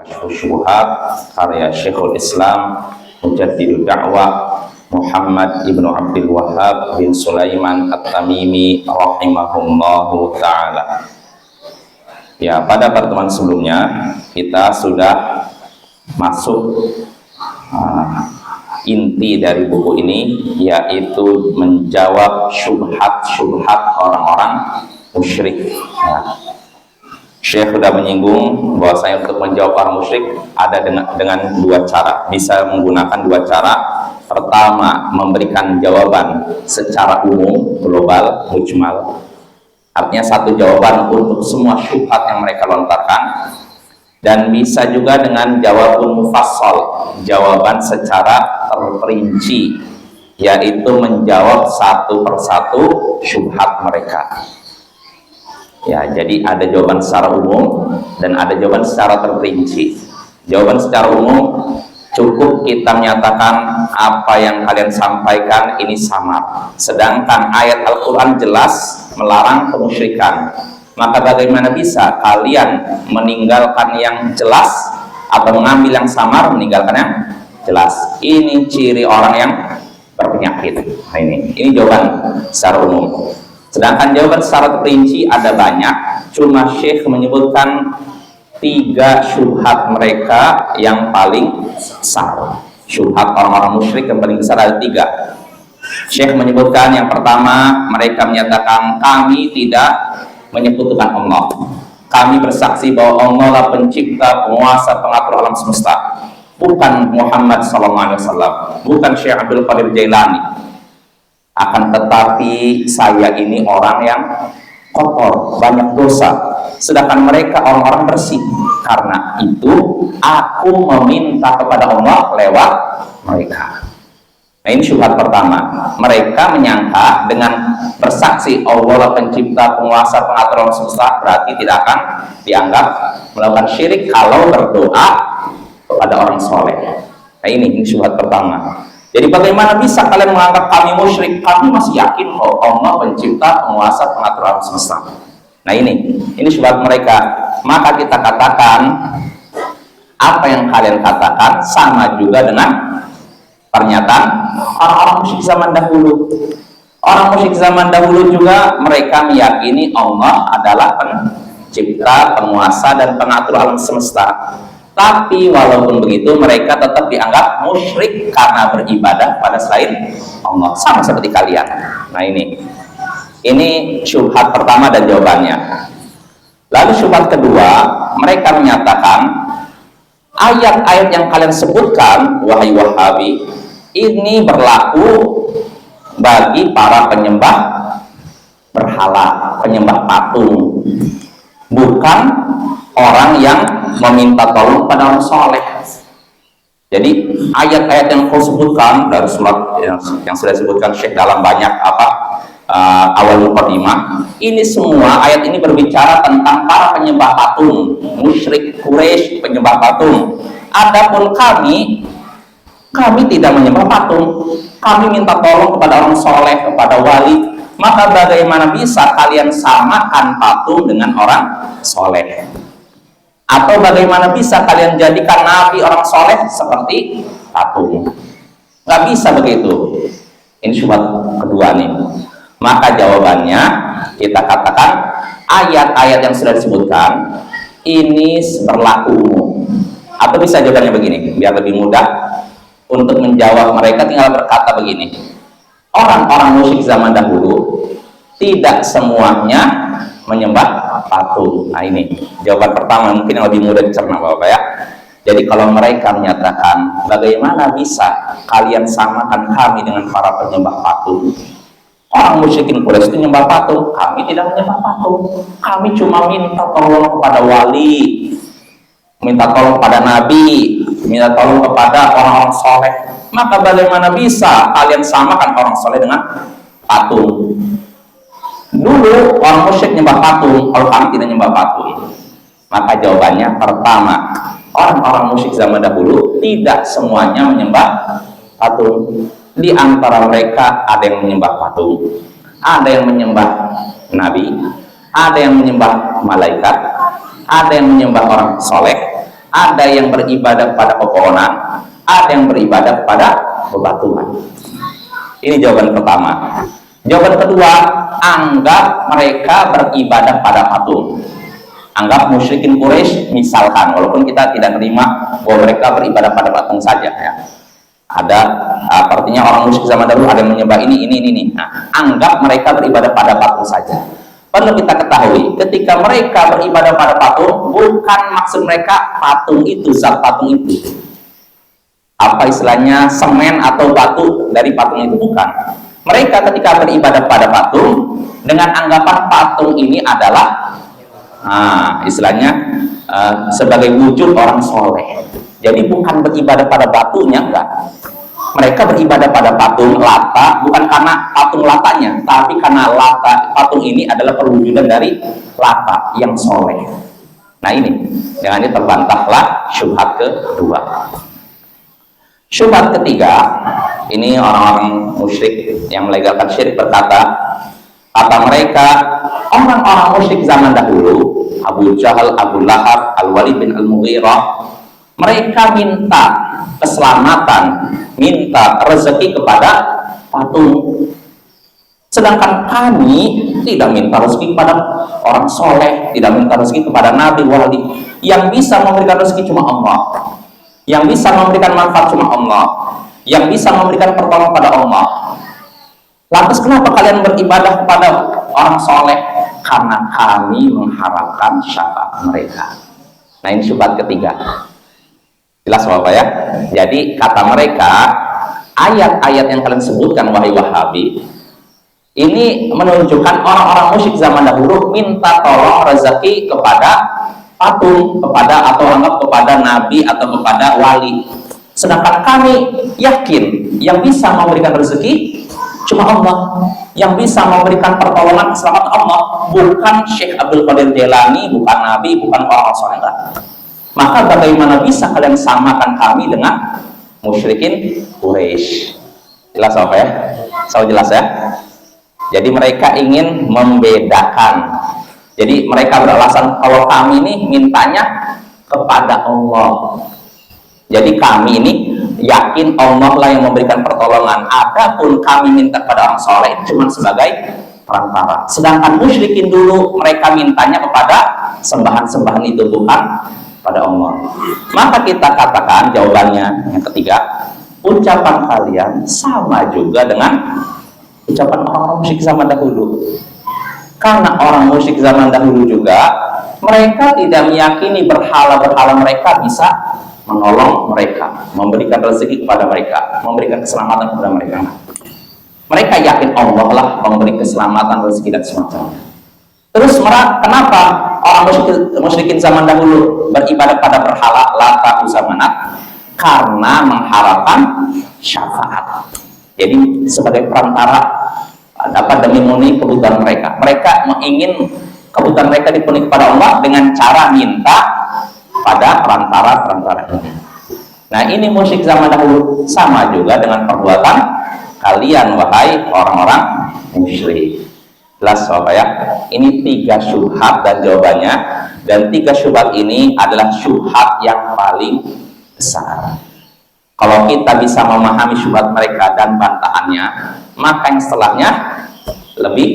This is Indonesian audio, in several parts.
Kashfus Syubhat karya Syekhul Islam Mujaddidud Da'wah Muhammad ibnu Abdul Wahhab bin Sulaiman At-Tamimi rahimahullahu ta'ala. Ya, pada pertemuan sebelumnya kita sudah masuk inti dari buku ini, yaitu menjawab syubhat-syubhat orang-orang musyrik. Syekh sudah menyinggung bahwa saya untuk menjawab orang musyrik ada dengan dua cara, bisa menggunakan dua cara. Pertama, memberikan jawaban secara umum, global, mujmal, artinya satu jawaban untuk semua syubhat yang mereka lontarkan, dan bisa juga dengan jawabun mufassal, jawaban secara terperinci, yaitu menjawab satu persatu syubhat mereka. Ya, jadi ada jawaban secara umum dan ada jawaban secara terperinci. Jawaban secara umum cukup kita menyatakan apa yang kalian sampaikan ini samar, sedangkan ayat Al-Quran jelas melarang kemusyrikan. Maka bagaimana bisa kalian meninggalkan yang jelas atau mengambil yang samar, meninggalkan yang jelas? Ini ciri orang yang berpenyakit. Nah, ini jawaban secara umum. Sedangkan jawaban secara terperinci ada banyak, cuma Syekh menyebutkan 3 syubhat mereka yang paling besar. Syubhat orang-orang musyrik yang paling besar ada 3. Syekh menyebutkan yang pertama, mereka menyatakan kami tidak menyekutukan Allah. Kami bersaksi bahwa Allah lah pencipta, penguasa, pengatur alam semesta, bukan Muhammad SAW, bukan Syekh Abdul Qadir Jailani. Akan tetapi saya ini orang yang kotor, banyak dosa, sedangkan mereka orang-orang bersih. Karena itu aku meminta kepada Allah lewat mereka. Nah, ini syubhat pertama. Mereka menyangka dengan bersaksi Allah lah pencipta, penguasa, pengatur alam semesta, berarti tidak akan dianggap melakukan syirik kalau berdoa kepada orang soleh. Nah, ini syubhat pertama. Jadi bagaimana bisa kalian menganggap kami musyrik? Kami masih yakin bahwa Allah pencipta, penguasa, pengatur alam semesta. Nah, ini syubhat mereka. Maka kita katakan apa yang kalian katakan sama juga dengan pernyataan orang-orang musyrik zaman dahulu. Orang musyrik zaman dahulu juga mereka meyakini Allah adalah pencipta, penguasa, dan pengatur alam semesta. Tapi walaupun begitu mereka tetap dianggap musyrik karena beribadah pada selain Allah, sama seperti kalian. Nah, ini syubhat pertama dan jawabannya. Lalu syubhat kedua, mereka menyatakan ayat-ayat yang kalian sebutkan, wahai Wahabi, ini berlaku bagi para penyembah berhala, penyembah patung, bukan orang yang meminta tolong pada orang soleh. Jadi ayat-ayat yang kau sebutkan dari surat yang sudah disebutkan Syekh dalam banyak awal muqaddimah, ini semua ayat ini berbicara tentang para penyembah patung, musyrik Quraisy penyembah patung. Adapun kami tidak menyembah patung, kami minta tolong kepada orang soleh, kepada wali. Maka bagaimana bisa kalian samakan patung dengan orang soleh? Atau bagaimana bisa kalian jadikan nabi orang soleh seperti patung? Nggak bisa begitu. Ini syubhat kedua nih. Maka jawabannya kita katakan ayat-ayat yang sudah disebutkan ini berlaku umum. Atau bisa jawabannya begini, biar lebih mudah untuk menjawab mereka, tinggal berkata begini. Orang-orang musyrik zaman dahulu tidak semuanya menyembah patung. Nah, ini jawaban pertama mungkin yang lebih mudah dicerna, Bapak ya. Jadi kalau mereka menyatakan bagaimana bisa kalian samakan kami dengan para penyembah patung? Orang musyrikin Quraisy itu menyembah patung, kami tidak menyembah patung. Kami cuma minta tolong kepada wali, minta tolong kepada nabi, minta tolong kepada orang-orang soleh. Maka bagaimana bisa kalian samakan orang soleh dengan patung? Dulu orang musyrik nyembah patung, kalau kami tidak nyembah patung. Maka jawabannya pertama, orang-orang musyrik zaman dahulu tidak semuanya menyembah patung. Di antara mereka ada yang menyembah patung, ada yang menyembah nabi, ada yang menyembah malaikat, ada yang menyembah orang soleh, Ada yang beribadah pada pepohonan, ada yang beribadah pada bebatuan. Ini jawaban pertama. Jawaban kedua, anggap mereka beribadah pada patung. Anggap musyrikin Quraisy misalkan, walaupun kita tidak terima bahwa mereka beribadah pada patung saja ya. Ada artinya orang musyrik zaman dahulu ada yang menyembah ini. Nah, anggap mereka beribadah pada patung saja. Perlu kita ketahui, ketika mereka beribadah pada patung, bukan maksud mereka patung itu, zat patung itu. Apa istilahnya, semen atau batu dari patung itu, bukan. Mereka ketika beribadah pada patung, dengan anggapan patung ini adalah istilahnya sebagai wujud orang soleh. Jadi bukan beribadah pada batunya, enggak. Mereka beribadah pada patung Lata bukan karena patung Latanya, tapi karena patung ini adalah perwujudan dari Lata yang soleh. Nah ini, dengan ini terbantahlah syubhat kedua. Syubhat ketiga, ini orang-orang musyrik yang melegalkan syirik berkata, kata mereka, orang-orang musyrik zaman dahulu, Abu Jahal, Abu Lahab, Al-Walid bin Al-Mughirah, mereka minta keselamatan, minta rezeki kepada patung. Sedangkan kami tidak minta rezeki kepada orang soleh, tidak minta rezeki kepada nabi, wali. Yang bisa memberikan rezeki cuma Allah, yang bisa memberikan manfaat cuma Allah, yang bisa memberikan pertolongan pada Allah. Lantas kenapa kalian beribadah kepada orang soleh? Karena kami mengharapkan syafaat mereka. Nah ini syubhat ketiga. Jelas Bapak ya? Jadi kata mereka, ayat-ayat yang kalian sebutkan wahai Wahabi, ini menunjukkan orang-orang musyrik zaman dahulu minta tolong rezeki kepada patung, kepada atau anggap kepada nabi atau kepada wali. Sedangkan kami yakin yang bisa memberikan rezeki cuma Allah, yang bisa memberikan pertolongan keselamatan Allah, bukan Syekh Abdul Qadir Jailani, bukan nabi, bukan orang soleh. Maka bagaimana bisa kalian samakan kami dengan musyrikin Quraisy? Jelas apa ya? Selalu jelas ya? Jadi mereka ingin membedakan. Jadi mereka beralasan kalau kami ini mintanya kepada Allah. Jadi kami ini yakin Allah lah yang memberikan pertolongan. Adapun kami minta kepada orang soleh cuma sebagai perantara. Sedangkan musyrikin dulu mereka mintanya kepada sembahan-sembahan itu, bukan pada Allah. Maka kita katakan jawabannya yang ketiga, ucapan kalian sama juga dengan ucapan orang-orang musyrik zaman dahulu. Karena orang musyrik zaman dahulu juga mereka tidak meyakini berhala-berhala mereka bisa menolong mereka, memberikan rezeki kepada mereka, memberikan keselamatan kepada mereka. Mereka yakin Allah lah memberi keselamatan, rezeki dan semacamnya. Terus kenapa orang musyrikin zaman dahulu beribadah pada berhala Lata, Uzza, Manat? Karena mengharapkan syafaat. Jadi sebagai perantara dapat demi memenuhi kebutuhan mereka. Mereka ingin kebutuhan mereka dipenuhi kepada Allah dengan cara minta pada perantara-perantara ini. Nah ini musyrik zaman dahulu sama juga dengan perbuatan kalian wahai orang-orang musyrik. Jelas Bapak ya? Ini 3 syubhat dan jawabannya, dan 3 syubhat ini adalah syubhat yang paling besar. Kalau kita bisa memahami syubhat mereka dan bantahannya, maka yang setelahnya lebih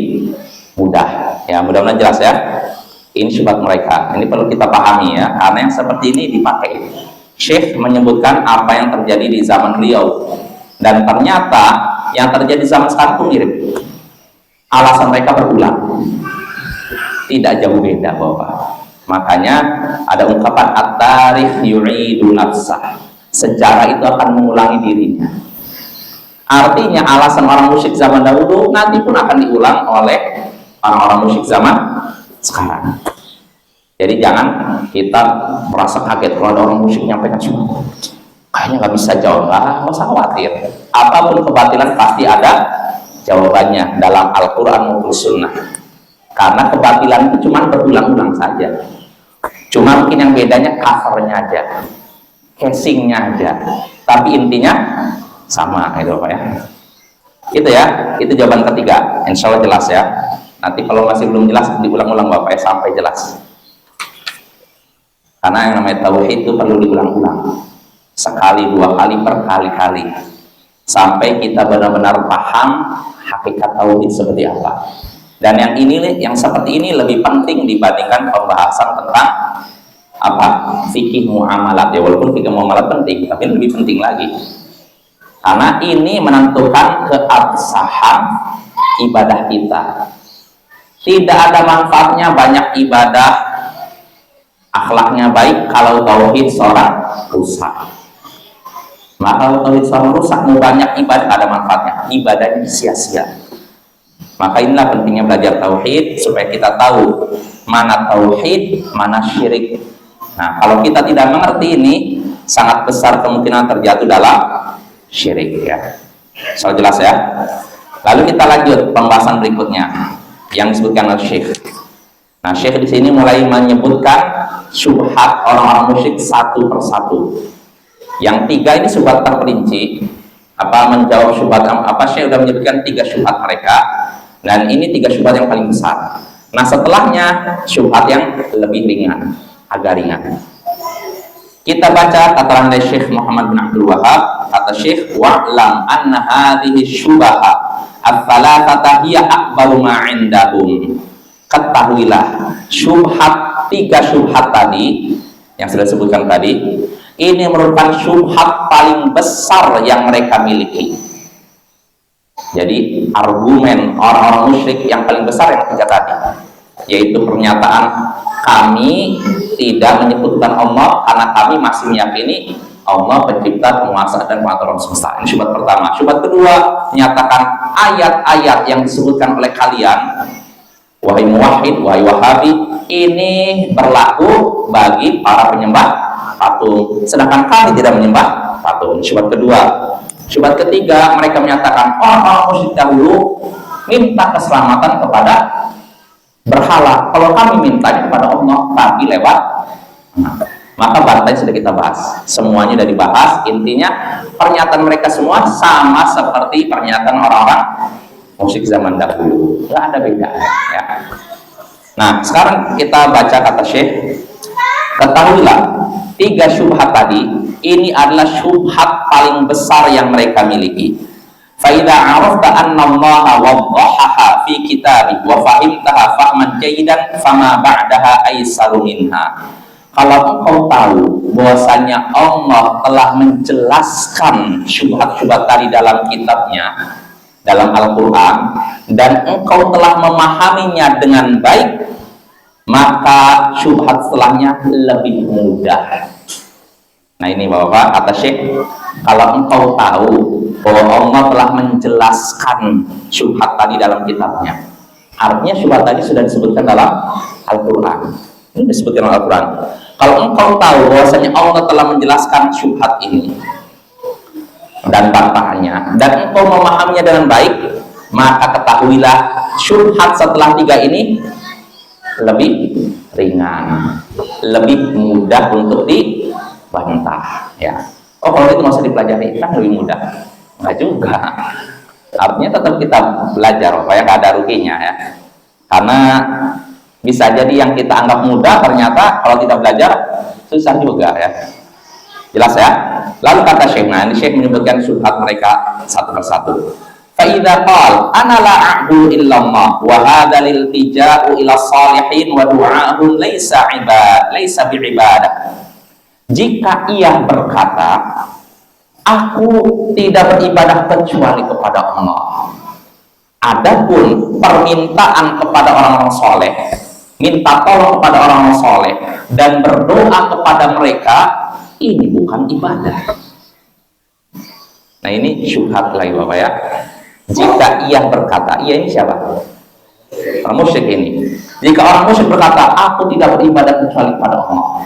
mudah. Ya mudah-mudahan jelas ya. Ini syubhat mereka. Ini perlu kita pahami ya, karena yang seperti ini dipakai. Syekh menyebutkan apa yang terjadi di zaman beliau, dan ternyata yang terjadi di zaman sekarang pun mirip. Alasan mereka berulang, tidak jauh beda Bapak. Makanya ada ungkapan at-tarikh yu'idu nafsah, sejarah itu akan mengulangi dirinya. Artinya alasan orang musyrik zaman dahulu nanti pun akan diulang oleh orang-orang musyrik zaman sekarang. Jadi jangan kita merasa kaget kalau ada orang musyrik nyampaikan semua, kayaknya nggak bisa jawab. Nggak usah khawatir, apapun kebatilan pasti ada jawabannya dalam Al-Quran maupun Sunnah. Karena kebatilan itu cuma berulang-ulang saja, cuma mungkin yang bedanya covernya aja, casingnya aja, tapi intinya sama itu Pak ya. Itu ya, itu jawaban ketiga. Insya Allah jelas ya. Nanti kalau masih belum jelas diulang-ulang Bapak ya sampai jelas. Karena yang namanya tauhid itu perlu diulang-ulang, sekali, dua kali, berkali-kali, sampai kita benar-benar paham hakikat tauhid seperti apa. Dan yang ini, yang seperti ini lebih penting dibandingkan pembahasan tentang apa, fikih muamalat ya. Walaupun fikih muamalat penting, tapi lebih penting lagi karena ini menentukan keabsahan ibadah kita. Tidak ada manfaatnya banyak ibadah, akhlaknya baik, kalau tauhid seorang rusak. Maka kalau tauhid seorang rusak, mau banyak ibadah ada manfaatnya, ibadahnya sia-sia. Maka inilah pentingnya belajar tauhid, supaya kita tahu mana tauhid, mana syirik. Nah, kalau kita tidak mengerti ini, sangat besar kemungkinan terjatuh dalam syirik ya. So, jelas ya. Lalu kita lanjut pembahasan berikutnya yang disebutkan oleh Syekh. Nah, Syekh di sini mulai menyebutkan syubhat orang-orang musyrik satu persatu. Yang tiga ini syubhat terperinci. Apa menjawab syubhat apa? Syekh sudah menyebutkan tiga syubhat mereka, dan ini tiga syubhat yang paling besar. Nah, setelahnya syubhat yang lebih ringan, agak ringan. Kita baca keterangan dari Syekh Muhammad bin Abdul Wahab. Kata Syekh, wa'lam anna hadhihi syubaha ats-tsalatsata hiya akbaru ma 'indahum. Ketahuilah, syubhat, tiga syubhat tadi yang sudah disebutkan tadi, ini merupakan syubhat paling besar yang mereka miliki. Jadi argumen orang-orang musyrik yang paling besar yang tiga tadi, yaitu pernyataan kami tidak menyebutkan Allah karena kami masih meyakini Allah pencipta, penguasa, dan pengatur alam semesta. Ini syubhat pertama. Syubhat kedua, menyatakan ayat-ayat yang disebutkan oleh kalian, wahai muwahhid, wahai wahabi, ini berlaku bagi para penyembah patung, sedangkan kami tidak menyembah patung. Syubhat kedua. Syubhat ketiga, mereka menyatakan orang-orang musyrik dahulu minta keselamatan kepada berhala, kalau kami mintanya kepada Allah, tapi lewat. Maka bantai sudah kita bahas, semuanya sudah dibahas. Intinya pernyataan mereka semua sama seperti pernyataan orang-orang musyrik zaman dahulu, nggak ada beda ya. Nah, sekarang kita baca kata Syekh. Ketahuilah, tiga syubhat tadi ini adalah syubhat paling besar yang mereka miliki. Faida arafta anna Allah waddahaha fi kitabih wa fahimtaha fahman jayyidan fama ba'daha aisaru minha. Kalau engkau tahu bahwasanya Allah telah menjelaskan syubhat-syubhat tadi dalam kitabnya, dalam Al-Quran, dan engkau telah memahaminya dengan baik, maka syubhat setelahnya lebih mudah. Nah, ini Bapak kata Syekh, kalau engkau tahu bahwa Allah telah menjelaskan syubhat tadi dalam kitabnya, artinya syubhat tadi sudah disebutkan dalam Al-Quran. Ini disebutkan dalam Al-Quran. Kalau engkau tahu bahwasanya Allah telah menjelaskan syubhat ini dan bantahannya, dan engkau memahaminya dengan baik, maka ketahuilah syubhat setelah tiga ini lebih ringan, lebih mudah untuk dibantah ya. Oh, kalau itu nggak usah dipelajari, kan lebih mudah. Nggak juga, artinya tetap kita belajar supaya nggak ada ruginya ya. Karena bisa jadi yang kita anggap mudah ternyata kalau kita belajar susah juga ya. Jelas ya. Lalu kata Syekh, nah ini Syekh menyebutkan syubhat mereka satu persatu. Fa idza qala ana la a'budu illallah wa hadha liltija'u ila salihin wa du'a'uhum laisa bi'ibadah. Jika ia berkata, aku tidak beribadah kecuali kepada Allah, adapun permintaan kepada orang-orang soleh, minta tolong kepada orang-orang soleh dan berdoa kepada mereka, ini bukan ibadah. Nah, ini syubhat lagi Bapak ya. Jika ia berkata, ia ini siapa? Orang musyrik ini. Jika orang musyrik berkata, aku tidak beribadah kecuali kepada Allah,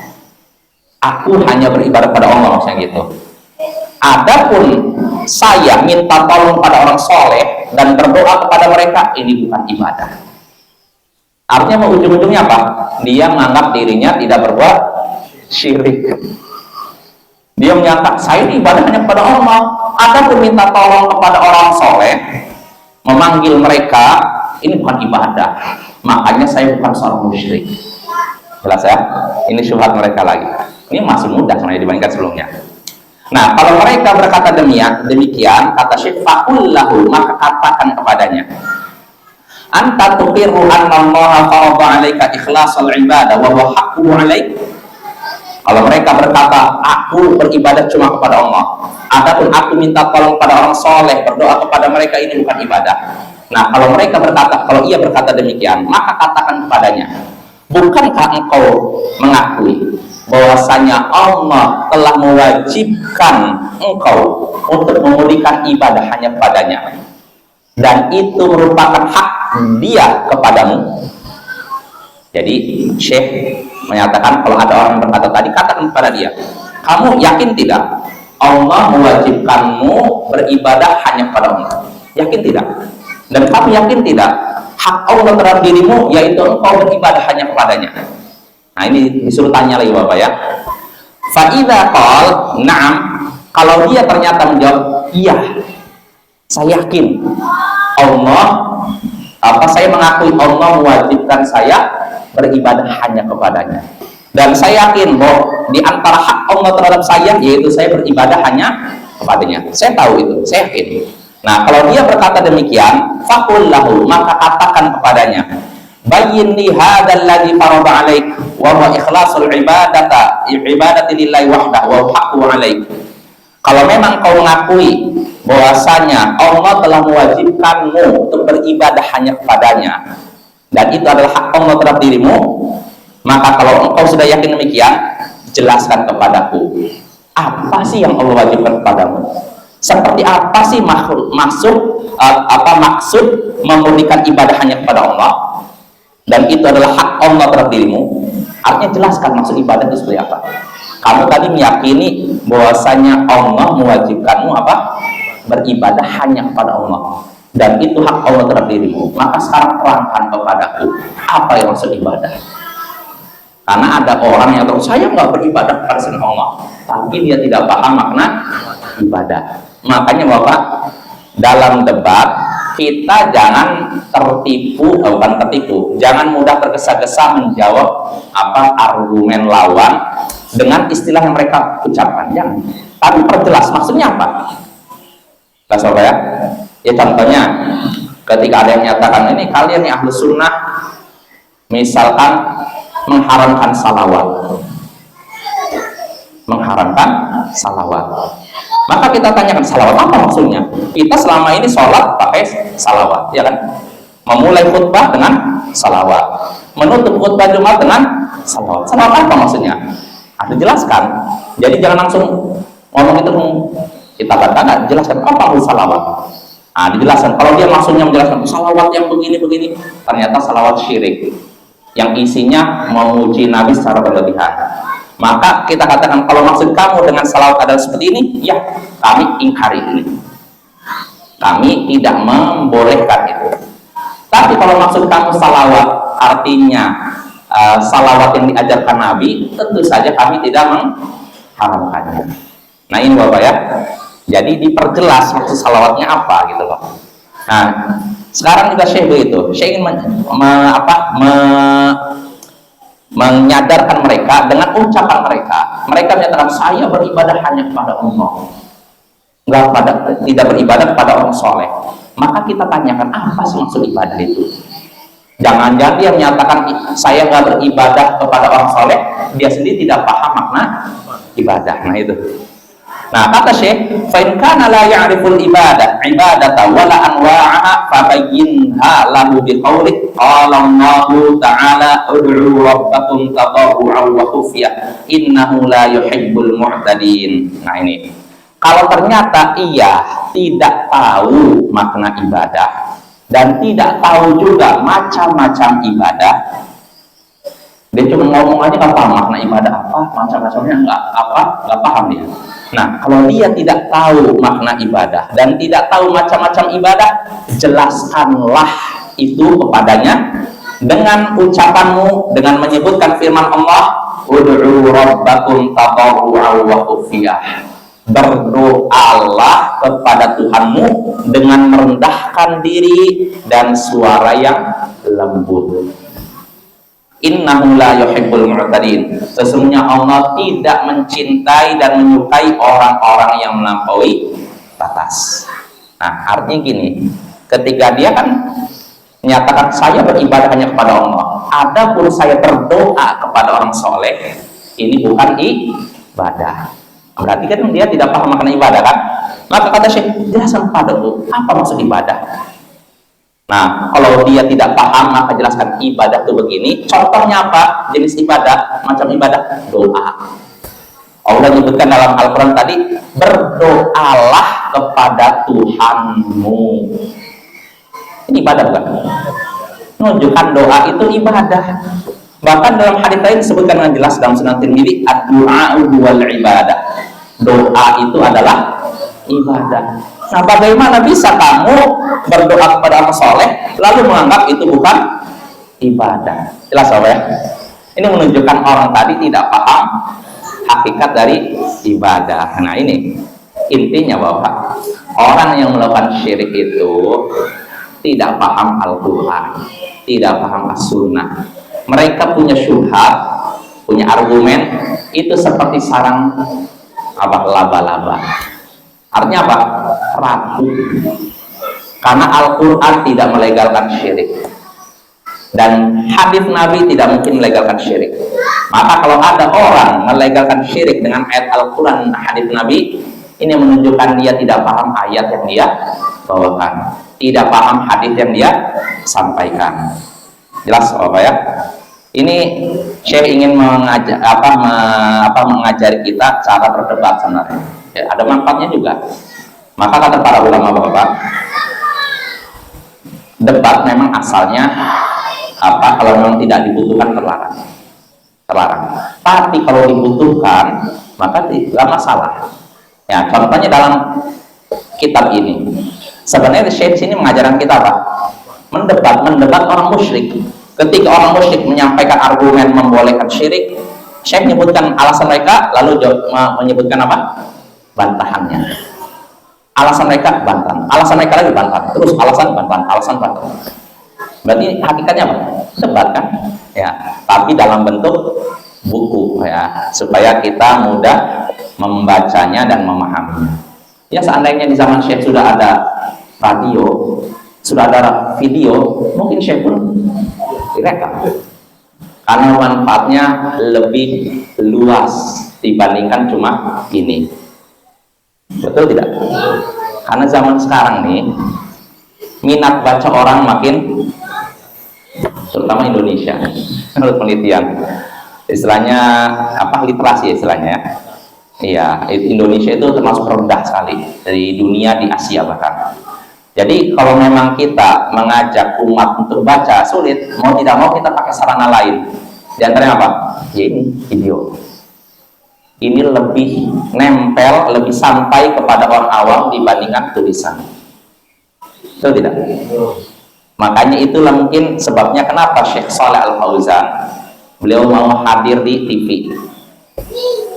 aku hanya beribadah pada Allah, maksudnya gitu. Adapun saya minta tolong pada orang soleh dan berdoa kepada mereka, ini bukan ibadah. Artinya ujung-ujungnya apa? Dia menganggap dirinya tidak berbuat syirik. Dia menyatakan, saya ini ibadah hanya kepada Allah. Adapun minta tolong kepada orang soleh, memanggil mereka, ini bukan ibadah. Makanya saya bukan seorang musyrik. Jelas ya? Ini syubhat mereka lagi. Ini masih mudah sebenarnya dibandingkan sebelumnya. Nah, kalau mereka berkata demikian, kata Syekh, faqul lahu, maka katakan kepadanya, anta tuqirru anna Allah farada 'alaika ikhlasul ibadah wa huwa haqquhu 'alaik. Kalau mereka berkata, aku beribadah cuma kepada Allah, adapun aku minta tolong pada orang soleh, berdoa kepada mereka, ini bukan ibadah. Nah, kalau mereka berkata, kalau ia berkata demikian, maka katakan kepadanya, bukankah engkau mengakui bahwasanya Allah telah mewajibkan engkau untuk memulihkan ibadah hanya kepadanya, dan itu merupakan hak dia kepadamu? Jadi Syekh menyatakan, kalau ada orang berkata tadi, katakan kepada dia, kamu yakin tidak Allah mewajibkanmu beribadah hanya kepada Allah? Yakin tidak? Dan kamu yakin tidak hak Allah terhadap dirimu, yaitu engkau beribadah hanya kepadanya? Nah, ini disuruh tanya lagi Bapak ya. Fa'idha qal na'am, kalau dia ternyata menjawab, iya, saya yakin saya mengakui Allah mewajibkan saya beribadah hanya kepadanya, dan saya yakin bahwa di antara hak Allah terhadap saya, yaitu saya beribadah hanya kepadanya. Saya tahu itu, saya yakin. Nah, kalau dia berkata demikian, faqul lahu, maka katakan kepadanya, bayyin li hadzal ladzi farada 'alaik wa huwa ikhlasul ibadati lillahi wahdahu wa haqqu 'alaik. Kalau memang kau mengakui bahwasanya Allah telah mewajibkanmu untuk beribadah hanya kepadanya, dan itu adalah hak Allah terhadap dirimu, maka kalau engkau sudah yakin demikian, jelaskan kepadaku, apa sih yang Allah wajibkan kepadamu? Seperti apa sih maksud memurnikan ibadah hanya kepada Allah, dan itu adalah hak Allah terhadap dirimu? Artinya jelaskan maksud ibadah itu seperti apa. Kamu tadi meyakini bahwasanya Allah mewajibkanmu beribadah hanya kepada Allah, dan itu hak Allah terhadap dirimu. Maka sekarang terangkan kepadaku apa yang maksud ibadah. Karena ada orang yang tahu, saya nggak beribadah kepada selain Allah, tapi dia tidak paham makna ibadah. Makanya Bapak, dalam debat kita jangan jangan mudah tergesa-gesa menjawab argumen lawan dengan istilah yang mereka ucapkan. Jangan, tapi perjelas maksudnya apa. Nah, Bapak ya. Ya contohnya, ketika ada yang menyatakan, ini kalian nih ahlu sunnah misalkan mengharamkan salawat, maka kita tanyakan, salawat apa maksudnya? Kita selama ini sholat pakai salawat, ya kan? Memulai khutbah dengan salawat, menutup khutbah Jumat dengan salawat. Salawat apa maksudnya? Harus dijelaskan. Jadi jangan langsung ngomong itu, kita katakan, jelaskan apa itu salawat. Nah, dijelaskan. Kalau dia maksudnya menjelaskan salawat yang begini-begini, ternyata salawat syirik yang isinya memuji Nabi secara berlebihan, maka kita katakan, kalau maksud kamu dengan salawat adalah seperti ini, ya kami ingkari ini, kami tidak membolehkan itu. Tapi kalau maksud kamu salawat artinya salawat yang diajarkan Nabi, tentu saja kami tidak mengharamkannya. Nah, ini Bapak ya. Jadi diperjelas maksud salawatnya apa gitu loh. Nah, sekarang juga Syekh begitu. Syekh ingin menyadarkan mereka dengan ucapan mereka. Mereka menyatakan, saya beribadah hanya kepada Allah, tidak beribadah kepada orang soleh. Maka kita tanyakan, apa sih maksud ibadah itu? Jangan-jangan dia menyatakan, saya nggak beribadah kepada orang soleh, dia sendiri tidak paham makna ibadah. Nah itu. Nah, kata Syekh, fa in kana la ya'riful ibadata wala anwa'aha fabayyinha lahu biqaulik qala Allahu ta'ala ud'u rabbakum tadarru'an wa khufyah innahu la yuhibbul mu'tadin. Nah, ini. Kalau ternyata ia tidak tahu makna ibadah dan tidak tahu juga macam-macam ibadah, dia cuma ngomong aja nggak paham makna ibadah apa, macam-macamnya nggak paham dia. Nah, kalau dia tidak tahu makna ibadah dan tidak tahu macam-macam ibadah, jelaskanlah itu kepadanya dengan ucapanmu, dengan menyebutkan firman Allah, ud'u rabbakum tadarru'an wa khufyah. Berdoalah kepada Tuhanmu dengan merendahkan diri dan suara yang lembut. Innahu la yuhibbul mu'tadin. Sesungguhnya Allah tidak mencintai dan menyukai orang-orang yang melampaui batas. Nah, artinya gini, ketika dia kan menyatakan saya beribadah hanya kepada Allah, adapun saya berdoa kepada orang soleh, ini bukan ibadah. Berarti kan dia tidak paham makna ibadah kan? Maka kata Syekh, jelaskan padaku apa maksud ibadah. Nah, kalau dia tidak paham, maka jelaskan ibadah itu begini. Contohnya apa? Jenis ibadah, macam ibadah, doa. Allah menyebutkan dalam Al-Quran tadi, berdoalah kepada Tuhanmu. Ini ibadah bukan? Menunjukkan doa itu ibadah. Bahkan dalam hadits lain disebutkan dengan jelas dalam Sunan Tirmidzi, ad-du'a'u wal ibadah. Doa itu adalah ibadah. Nah, bagaimana bisa kamu berdoa kepada orang soleh lalu menganggap itu bukan ibadah? Jelas apa ya? Ini menunjukkan orang tadi tidak paham hakikat dari ibadah. Nah, ini intinya bahwa orang yang melakukan syirik itu tidak paham Al-Quran, tidak paham As-Sunnah. Mereka punya syubhat, punya argumen, itu seperti sarang laba-laba. Artinya apa? Ragu. Karena Al-Quran tidak melegalkan syirik dan hadis Nabi tidak mungkin melegalkan syirik. Maka kalau ada orang melegalkan syirik dengan ayat Al-Quran, hadis Nabi, ini menunjukkan dia tidak paham ayat yang dia bawakan, tidak paham hadis yang dia sampaikan. Jelas apa ya? Ini Syekh ingin mengajari kita cara berdebat sebenarnya. Ya, ada manfaatnya juga. Maka kata para ulama bapak, debat memang asalnya kalau memang tidak dibutuhkan terlarang. Tapi kalau dibutuhkan maka tidak masalah. Ya, contohnya dalam kitab ini. Sebenarnya Syekh di sini mengajarkan kita apa? Mendebat orang musyrik. Ketika orang musyrik menyampaikan argumen membolehkan syirik, Syekh menyebutkan alasan mereka, lalu menyebutkan apa? Bantahannya. Alasan mereka bantahan, alasan mereka lagi bantahan, terus alasan bantahan. Berarti hakikatnya apa? Debat kan? Ya, tapi dalam bentuk buku ya, supaya kita mudah membacanya dan memahaminya. Ya, seandainya di zaman Syekh sudah ada radio, sudah ada video, mungkin Syekh pun direkam. Karena manfaatnya lebih luas dibandingkan cuma ini. Betul tidak? Karena zaman sekarang nih, minat baca orang makin, terutama Indonesia, menurut penelitian, istilahnya literasi istilahnya. Iya, Indonesia itu termasuk rendah sekali dari dunia, di Asia bahkan. Jadi kalau memang kita mengajak umat untuk baca sulit, mau tidak mau kita pakai sarana lain. Di antaranya apa? Ya ini video. Ini lebih nempel, lebih sampai kepada orang awam dibandingkan tulisan. Betul tidak? Makanya itulah mungkin sebabnya kenapa Syekh Shalih Al Fauzan beliau mau hadir di TV.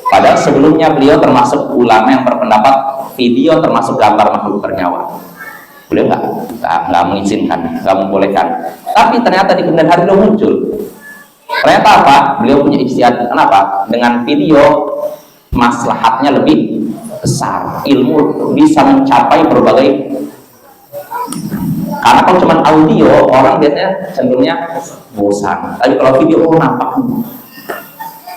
Padahal sebelumnya beliau termasuk ulama yang berpendapat video termasuk gambar makhluk bernyawa. Beliau nggak mengizinkan, nggak membolehkan. Tapi ternyata di kemudian hari beliau muncul. Ternyata apa? Beliau punya ijtihad. Kenapa? Dengan video maslahatnya lebih besar, ilmu bisa mencapai berbagai. Karena kalau cuma audio, orang biasanya cenderungnya bosan. Tapi kalau video, nampak.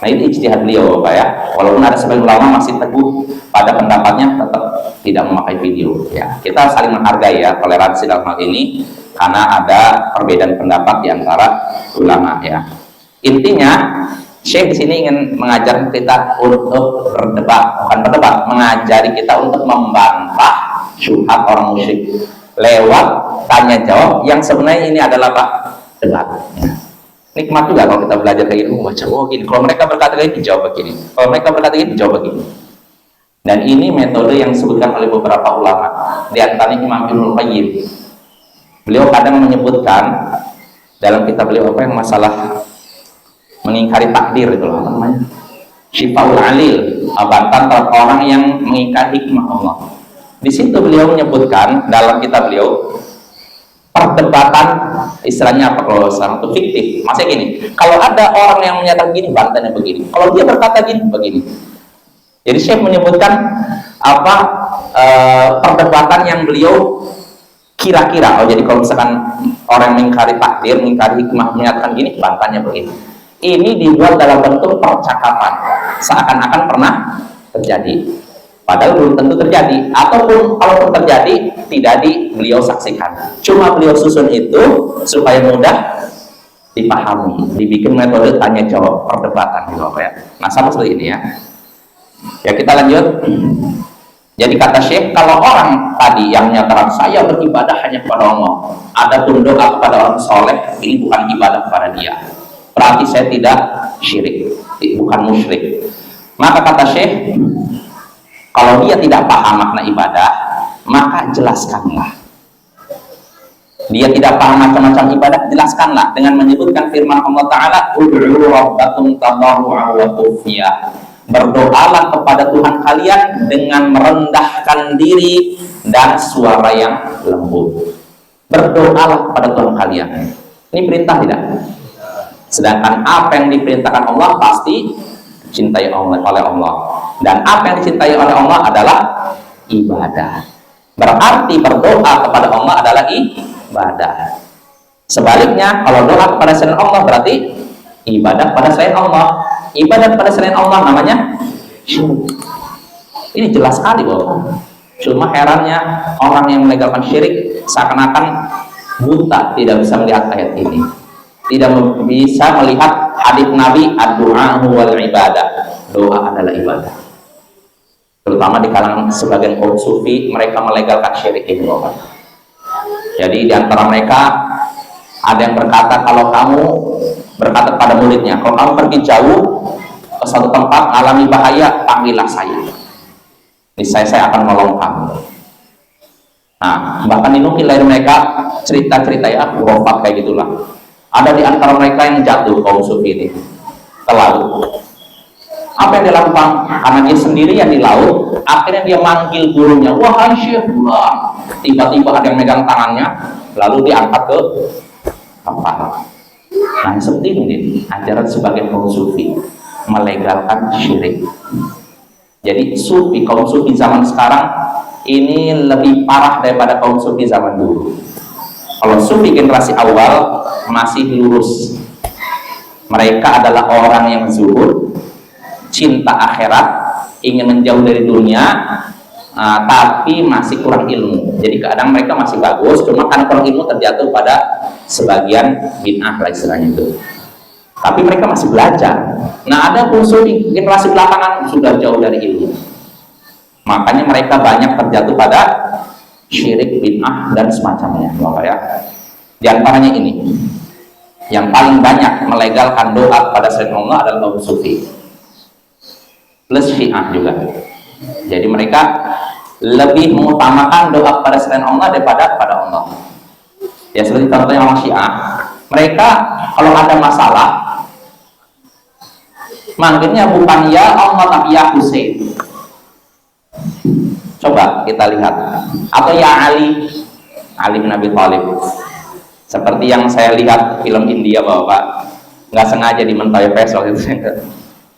Nah, itu ijtihad beliau, Bapak ya. Walaupun ada sebagian ulama masih teguh pada pendapatnya, tetap tidak memakai video. Ya, kita saling menghargai ya, toleransi dalam hal ini, karena ada perbedaan pendapat di antara ulama ya. Intinya, Syekh di sini ingin mengajar kita untuk bukan mengajari kita untuk membantah syubhat orang musyrik lewat tanya jawab yang sebenarnya ini adalah debat. Ya. Nikmat juga kalau kita belajar kayak gini, baca gini. Kalau mereka berkata gini, dijawab begini. Kalau mereka berkata gini, dijawab begini. Dan ini metode yang disebutkan oleh beberapa ulama. Di antaranya Imam Ibnul Qayyim. Beliau kadang menyebutkan dalam kitab beliau apa yang masalah mengingkari takdir itu loh, namanya Syifaul Alil, bantahan terhadap orang yang mengingkari hikmah Allah. Di situ beliau menyebutkan dalam kitab beliau perdebatan, istilahnya apa kalau sekarang itu fiktif. Maksudnya gini, kalau ada orang yang menyatakan gini, bantahnya begini. Kalau dia berkata gini, begini. Jadi Syekh menyebutkan apa perdebatan yang beliau kira-kira. Oh, jadi kalau misalkan orang mengingkari takdir, mengingkari hikmah, menyatakan gini, bantahnya begini. Ini dibuat dalam bentuk percakapan, seakan-akan pernah terjadi. Padahal belum tentu terjadi, ataupun kalaupun terjadi tidak beliau saksikan. Cuma beliau susun itu supaya mudah dipahami, dibikin metode tanya jawab perdebatan gitu ya. Nah, sama seperti ini ya. Ya kita lanjut. Jadi kata Syekh, kalau orang tadi yang menyatakan saya beribadah hanya kepada Allah, adapun doa kepada orang soleh ini bukan ibadah kepada dia, berarti saya tidak syirik, bukan musyrik. Maka kata Syekh, kalau dia tidak paham makna ibadah, maka jelaskanlah. Dia tidak paham macam-macam ibadah, jelaskanlah dengan menyebutkan firman Allah Ta'ala, ud'u rabbakum tadarru'an wa khufyah. Berdoalah kepada Tuhan kalian dengan merendahkan diri dan suara yang lembut. Berdoalah kepada Tuhan kalian. Ini perintah tidak? Sedangkan apa yang diperintahkan Allah pasti dicintai oleh Allah. Dan apa yang dicintai oleh Allah adalah ibadah. Berarti berdoa kepada Allah adalah ibadah. Sebaliknya, kalau doa kepada selain Allah berarti ibadah pada selain Allah. Ibadah pada selain Allah namanya syirik. Ini jelas sekali Bapak. Cuma herannya orang yang melegalkan syirik seakan-akan buta, tidak bisa melihat ayat ini, tidak bisa melihat hadis Nabi, ad-du'a wal ibadah. Doa adalah ibadah. Terutama di kalangan sebagian kaum sufi, mereka melegalkan syirik ini Bapak. Jadi di antara mereka ada yang berkata, kalau kamu berkata pada muridnya, kalau kamu pergi jauh ke suatu tempat alami bahaya, panggillah saya. Saya akan menolong kamu. Nah, bahkan dinukil dari mereka cerita-cerita ya, khurafat kayak gitulah. Ada di antara mereka yang jatuh kaum sufi ini ke laut. Apa yang dilakukan? Karena dia sendirian di laut, akhirnya dia manggil gurunya, wahai syekh, tiba-tiba ada yang megang tangannya, lalu diangkat ke kapal. Nah, seperti ini ajaran sebagian kaum sufi melegalkan syirik. Jadi sufi, kaum sufi zaman sekarang ini lebih parah daripada kaum sufi zaman dulu. Kalau sufi generasi awal masih lurus, mereka adalah orang yang zuhud, cinta akhirat, ingin menjauh dari dunia, tapi masih kurang ilmu. Jadi kadang mereka masih bagus, cuma karena kurang ilmu terjatuh pada sebagian bid'ah lah istilahnya itu. Tapi mereka masih belajar. Nah, ada musuh di generasi belakangan sudah jauh dari ilmu. Makanya mereka banyak terjatuh pada syirik, bid'ah dan semacamnya, Bapak ya. Di antaranya ini, yang paling banyak melegalkan doa pada selain Allah adalah kaum sufi. Plus Syiah juga. Jadi mereka lebih mengutamakan doa pada selain Allah daripada pada Allah. Ya seperti contohnya orang Syiah, mereka kalau ada masalah manggilnya bukan ya Allah tapi ya Husain. Coba kita lihat. Atau ya Ali bin Abi Thalib. Seperti yang saya lihat film India Bapak, nggak sengaja di Mentawai Fest waktu itu.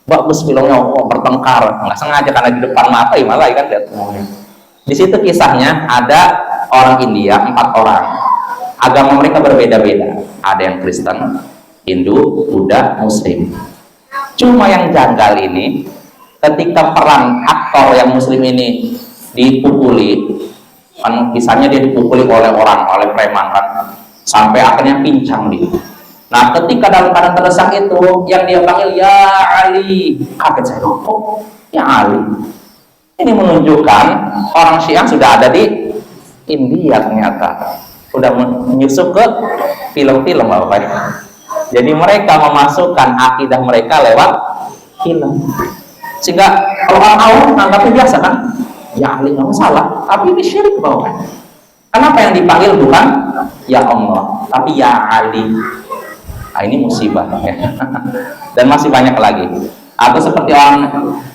Bagus filmnya, bertengkar, nggak sengaja karena di depan mata ya malah kan lihat semuanya. Di situ kisahnya ada orang India, 4 orang. Agama mereka berbeda-beda. Ada yang Kristen, Hindu, Buddha, Muslim. Cuma yang janggal ini, ketika perang aktor yang Muslim ini dipukuli, kan kisahnya dia dipukuli oleh preman kan, sampai akhirnya pincang dia. Nah, ketika dalam keadaan terdesak itu, yang dia panggil ya Ali, kaget saya, oh ya Ali. Ini menunjukkan orang Syiah sudah ada di India ternyata, sudah menyusup ke film-film Bapak. Jadi mereka memasukkan akidah mereka lewat film, sehingga orang awam menganggapnya biasa kan, ya Ali nggak masalah, tapi ini syirik Bapak. Kenapa yang dipanggil bukan ya Allah, tapi ya Ali? Nah, ini musibah ya. Dan masih banyak lagi. Atau seperti orang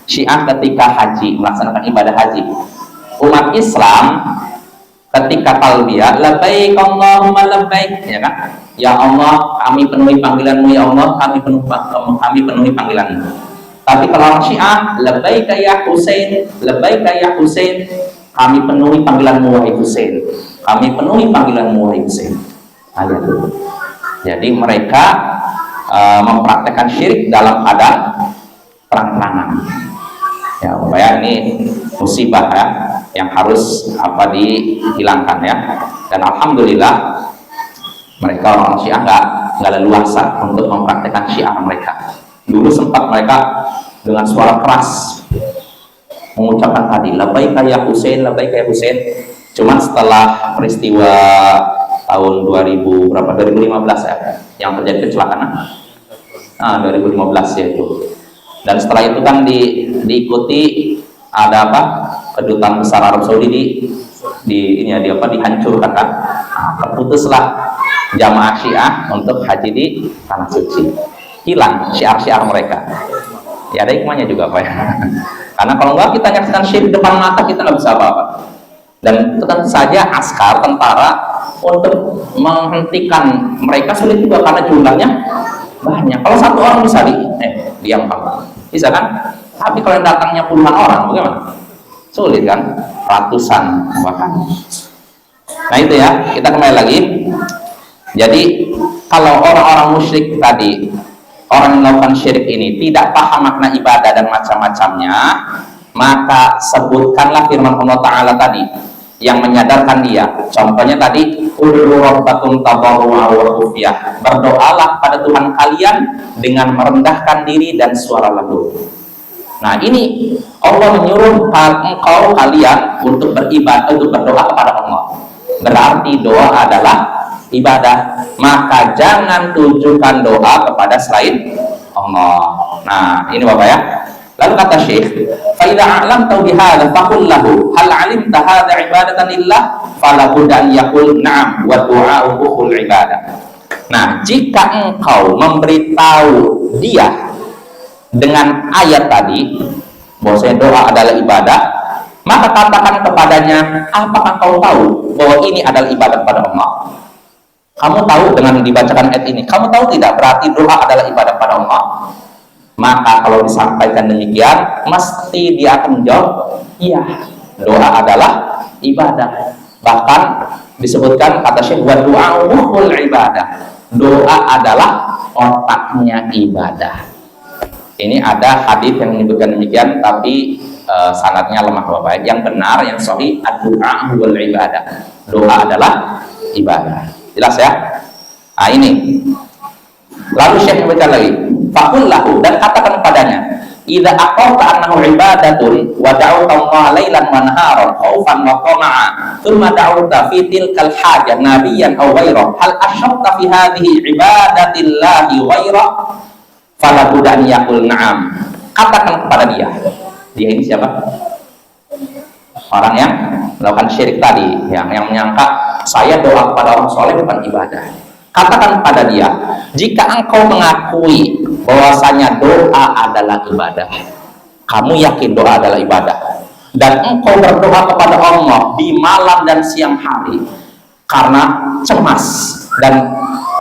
Syiah ketika haji, melaksanakan ibadah haji, umat Islam ketika talbiyah, labbaik Allahumma labbaik, ya kan? Ya Allah, kami penuhi panggilanmu, ya Allah, kami penuhi panggilanmu. Tapi kalau orang Syiah, labbaika ya Husain, labbaika ya Husain, kami penuhi panggilanmu wahai Husain, kami penuhi panggilanmu wahai Husain. Nah, jadi mereka mempraktekkan syirik dalam keadaan terang-terangan. Ya, supaya ini musibah ya, yang harus dihilangkan ya. Dan alhamdulillah mereka orang Syiah nggak leluasa untuk mempraktekkan syiar mereka. Dulu sempat mereka dengan suara keras mengucapkan tadi labbaika ya Husain, labbaika ya Husain. Cuman setelah peristiwa tahun 2015 ya yang terjadi kecelakaan 2015 ya itu. Dan setelah itu kan diikuti ada kedutaan besar Arab Saudi dihancurkan kan. Terputuslah jamaah Syiah untuk haji di tanah suci. Hilang syiar-syiar mereka. Ya ada hikmahnya juga Pak ya. Karena kalau enggak kita nyaksikan syirik depan mata kita nggak bisa apa-apa. Dan tentu saja askar tentara untuk menghentikan mereka sulit juga karena jumlahnya banyak. Kalau satu orang bisa diam Pak, bisa kan? Tapi kalau yang datangnya puluhan orang, bagaimana? Sulit kan? Ratusan bahkan. Nah itu ya, kita kembali lagi. Jadi kalau orang-orang musyrik tadi, orang yang melakukan syirik ini tidak paham makna ibadah dan macam-macamnya, maka sebutkanlah firman Allah Ta'ala tadi yang menyadarkan dia. Contohnya tadi, ud'u rabbakum tadarru'an wa khufyah, berdoalah pada Tuhan kalian dengan merendahkan diri dan suara lembut. Nah ini Allah menyuruh engkau kalian untuk beribadah, untuk berdoa kepada Allah. Berarti doa adalah ibadah, maka jangan tujukan doa kepada selain Allah. Nah ini Bapak ya. Lalu kata Syekh, fa idza a'lamta bihadza faqul lahu hal 'alimta hadza ibadatan lillah fala budda an yaqul na'am wa du'a'u ukhul ibadah. Nah, jika engkau memberitahu dia dengan ayat tadi bahwa doa adalah ibadah, maka katakan kepadanya, apakah kau tahu bahwa ini adalah ibadah kepada Allah? Kamu tahu dengan dibacakan ayat ini, kamu tahu tidak berarti doa adalah ibadah pada Allah? Maka kalau disampaikan demikian, mesti dia akan menjawab, iya, doa adalah ibadah. Bahkan disebutkan kata Syekh, wa du'a'ul ibadah, doa adalah otaknya ibadah. Ini ada hadis yang menyebutkan demikian, tapi sanadnya lemah Bapak. Yang benar, yang sahih, ad-du'a'ul ibadah, doa adalah ibadah. Jelas ya? Nah ini. Lalu Syekh membaca lagi, faqul lahu, dan katakan padanya, idza aqarta annahu ibadatun wa da'awta Allah lailan wa naharan khaufan wa tama'a thumma da'awta fi tilkal hajah nabiyyan aw ghairah hal asyrakta fi hadhihi ibadatillahi ghairah fala budda an yaqul na'am. Katakan kepada dia ini siapa? Orang yang melakukan syirik tadi, yang menyangka saya doa kepada orang soleh bukan ibadah. Katakan pada dia, jika engkau mengakui bahwasanya doa adalah ibadah, kamu yakin doa adalah ibadah, dan engkau berdoa kepada Allah di malam dan siang hari karena cemas dan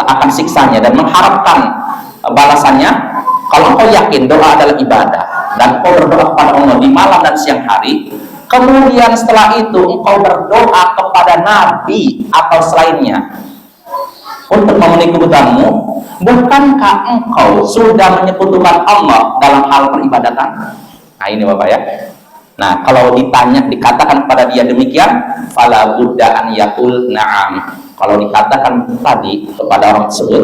akan siksanya dan mengharapkan balasannya, kalau engkau yakin doa adalah ibadah dan engkau berdoa kepada Allah di malam dan siang hari, kemudian setelah itu engkau berdoa kepada Nabi atau selainnya untuk memenuhi kebutuhanmu, bukankah engkau sudah menyekutukan Allah dalam hal peribadatan? Nah ini Bapak ya. Nah kalau dikatakan kepada dia demikian, fala budda an yaqul na'am. Kalau dikatakan tadi kepada orang tersebut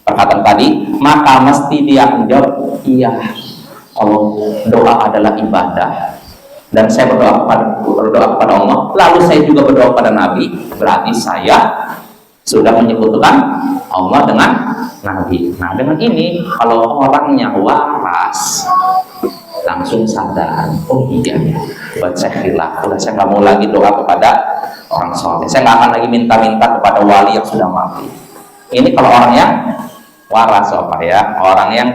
perkataan tadi, maka mesti dia menjawab, iya, Allah, doa adalah ibadah dan saya berdoa kepada Allah, lalu saya juga berdoa kepada Nabi, berarti saya sudah menyekutukan Allah dengan Nabi. Nah dengan ini kalau orangnya waras langsung sadar, oh iya, buat saya khilaf, udah saya nggak mau lagi doa kepada orang soleh, saya nggak akan lagi minta-minta kepada wali yang sudah mati. Ini kalau orang yang waras Bapak ya, orang yang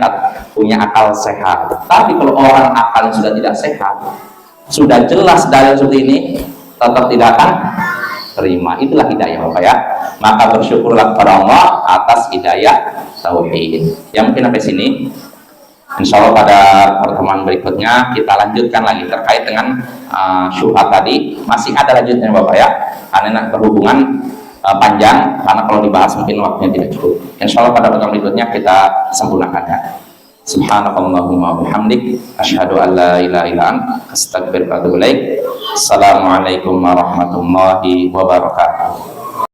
punya akal sehat. Tapi kalau orang akal yang sudah tidak sehat, sudah jelas dalil seperti ini, tetap tidak akan terima. Itulah hidayah Bapak ya. Maka bersyukurlah kepada Allah atas hidayah tauhid. Ya mungkin sampai sini. Insya Allah pada pertemuan berikutnya kita lanjutkan lagi terkait dengan syubhat tadi. Masih ada lanjutnya Bapak ya, karena berhubungan panjang, karena kalau dibahas mungkin waktunya tidak cukup. Insya Allah pada pertemuan berikutnya kita sempurnakannya. Subhanakallahumma bihamdik asyhadu an la ilaha illa anta astaghfiruka wa atubu ilaik. Assalamualaikum warahmatullahi wabarakatuh.